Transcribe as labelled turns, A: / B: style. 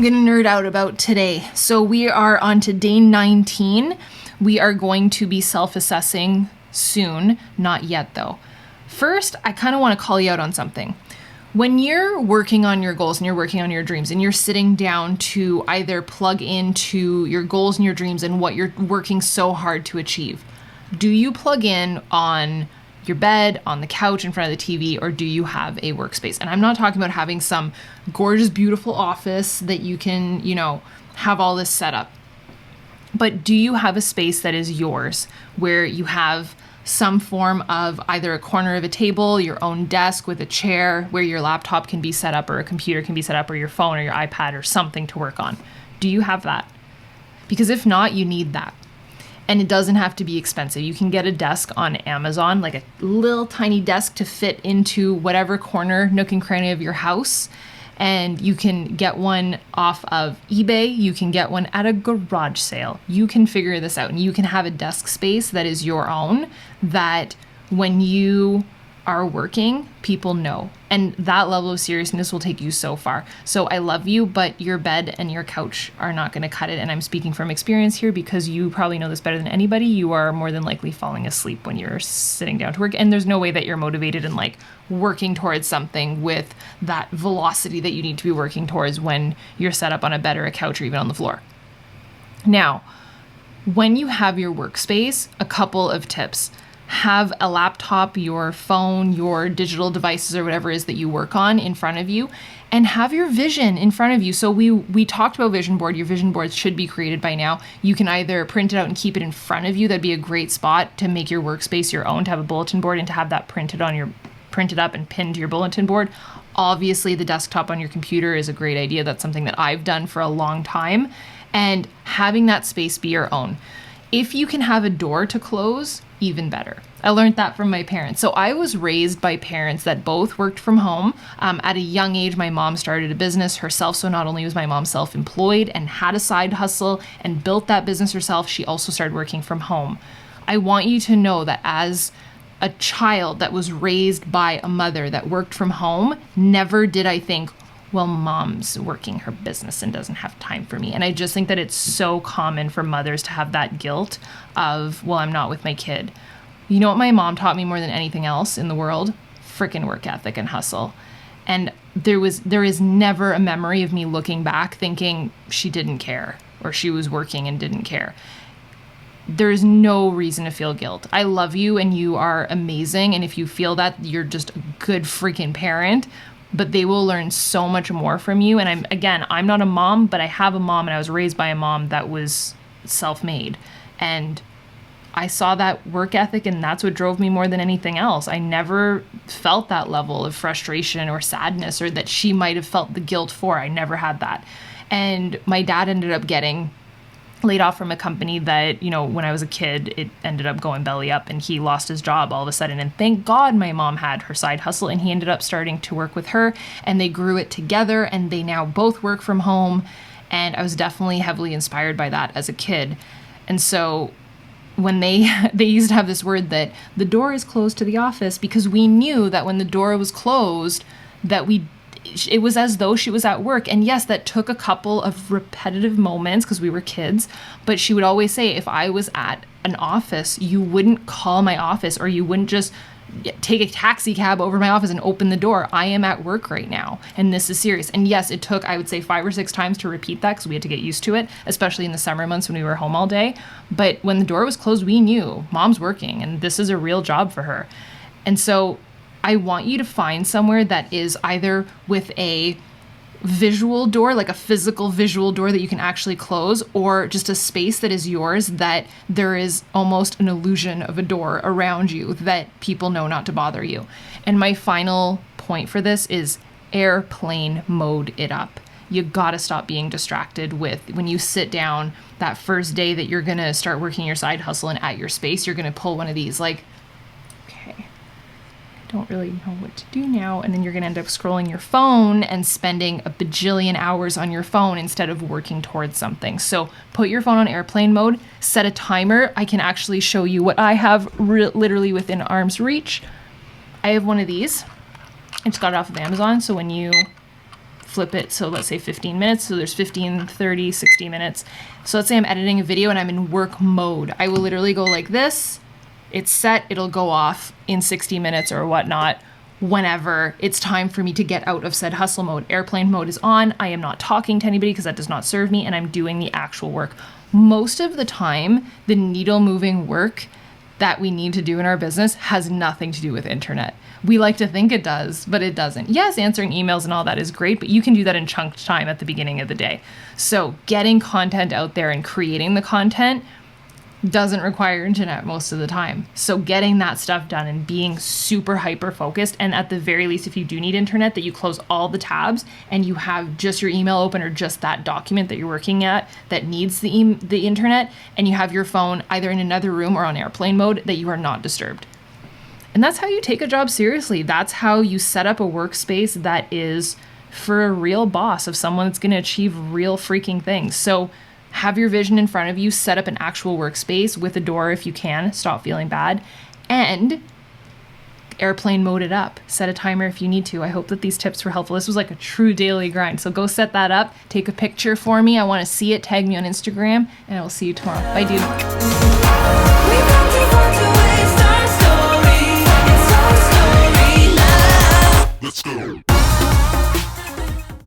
A: I'm gonna nerd out about today. So we are on to day 19. We are going to be self-assessing soon. Not yet though. First, I kind of want to call you out on something. When you're working on your goals and you're working on your dreams and you're sitting down to either plug into your goals and your dreams and what you're working so hard to achieve, do you plug in on your bed, on the couch in front of the TV, or do you have a workspace? And I'm not talking about having some gorgeous, beautiful office that you can, have all this set up. But do you have a space that is yours where you have some form of either a corner of a table, your own desk with a chair where your laptop can be set up or a computer can be set up or your phone or your iPad or something to work on? Do you have that? Because if not, you need that. And it doesn't have to be expensive. You can get a desk on Amazon, like a little tiny desk to fit into whatever corner, nook and cranny of your house. And you can get one off of eBay. You can get one at a garage sale. You can figure this out. And you can have a desk space that is your own, that when you are working, people know. And that level of seriousness will take you so far. So I love you, but your bed and your couch are not going to cut it. And I'm speaking from experience here because you probably know this better than anybody. You are more than likely falling asleep when you're sitting down to work. And there's no way that you're motivated and working towards something with that velocity that you need to be working towards when you're set up on a bed or a couch or even on the floor. Now, when you have your workspace, a couple of tips. Have a laptop, your phone, your digital devices or whatever it is that you work on in front of you, and have your vision in front of you. So we talked about vision board. Your vision board should be created by now. You can either print it out and keep it in front of you. That'd be a great spot to make your workspace your own, to have a bulletin board and to have that printed up and pinned to your bulletin board. Obviously, the desktop on your computer is a great idea. That's something that I've done for a long time. And having that space be your own. If you can have a door to close, even better. I learned that from my parents. So I was raised by parents that both worked from home. At a young age, my mom started a business herself. So not only was my mom self-employed and had a side hustle and built that business herself, she also started working from home. I want you to know that as a child that was raised by a mother that worked from home, never did I think, well, mom's working her business and doesn't have time for me. And I just think that it's so common for mothers to have that guilt of, well, I'm not with my kid. You know what my mom taught me more than anything else in the world? Freaking work ethic and hustle. And there is never a memory of me looking back thinking she didn't care or she was working and didn't care. There is no reason to feel guilt. I love you and you are amazing. And if you feel that, you're just a good freaking parent. But they will learn so much more from you. And I'm not a mom, but I have a mom and I was raised by a mom that was self-made. And I saw that work ethic and that's what drove me more than anything else. I never felt that level of frustration or sadness or that she might have felt the guilt for. I never had that. And my dad ended up getting laid off from a company that, when I was a kid, it ended up going belly up and he lost his job all of a sudden. And thank God my mom had her side hustle and he ended up starting to work with her and they grew it together and they now both work from home. And I was definitely heavily inspired by that as a kid. And so when they used to have this word that the door is closed to the office because we knew that when the door was closed that it was as though she was at work. And yes, that took a couple of repetitive moments because we were kids, but she would always say, if I was at an office, you wouldn't call my office or you wouldn't just take a taxi cab over my office and open the door. I am at work right now and this is serious. And yes, it took, I would say 5 or 6 times to repeat that because we had to get used to it, especially in the summer months when we were home all day. But when the door was closed, we knew mom's working and this is a real job for her. And so I want you to find somewhere that is either with a visual door, like a physical visual door that you can actually close, or just a space that is yours that there is almost an illusion of a door around you that people know not to bother you. And my final point for this is airplane mode it up. You gotta stop being distracted with when you sit down that first day that you're gonna start working your side hustle and at your space, you're gonna pull one of these don't really know what to do now. And then you're going to end up scrolling your phone and spending a bajillion hours on your phone instead of working towards something. So put your phone on airplane mode, set a timer. I can actually show you what I have literally within arm's reach. I have one of these. I just got it off of Amazon. So when you flip it. So let's say 15 minutes. So there's 15, 30, 60 minutes. So let's say I'm editing a video and I'm in work mode. I will literally go like this. It's set. It'll go off in 60 minutes or whatnot whenever it's time for me to get out of said hustle mode. Airplane mode is on. I am not talking to anybody because that does not serve me, and I'm doing the actual work. Most of the time, the needle moving work that we need to do in our business has nothing to do with internet. We like to think it does, but it doesn't. Yes, answering emails and all that is great, but you can do that in chunked time at the beginning of the day. So getting content out there and creating the content doesn't require internet most of the time. So getting that stuff done and being super hyper focused, and at the very least, if you do need internet, that you close all the tabs and you have just your email open or just that document that you're working at that needs the internet, and you have your phone either in another room or on airplane mode, that you are not disturbed. And that's how you take a job seriously. That's how you set up a workspace that is for a real boss, of someone that's going to achieve real freaking things. So have your vision in front of you, set up an actual workspace with a door if you can, stop feeling bad, and airplane mode it up. Set a timer if you need to. I hope that these tips were helpful. This was like a true daily grind. So go set that up. Take a picture for me. I want to see it. Tag me on Instagram, and I will see you tomorrow. Bye, dude.
B: Let's go.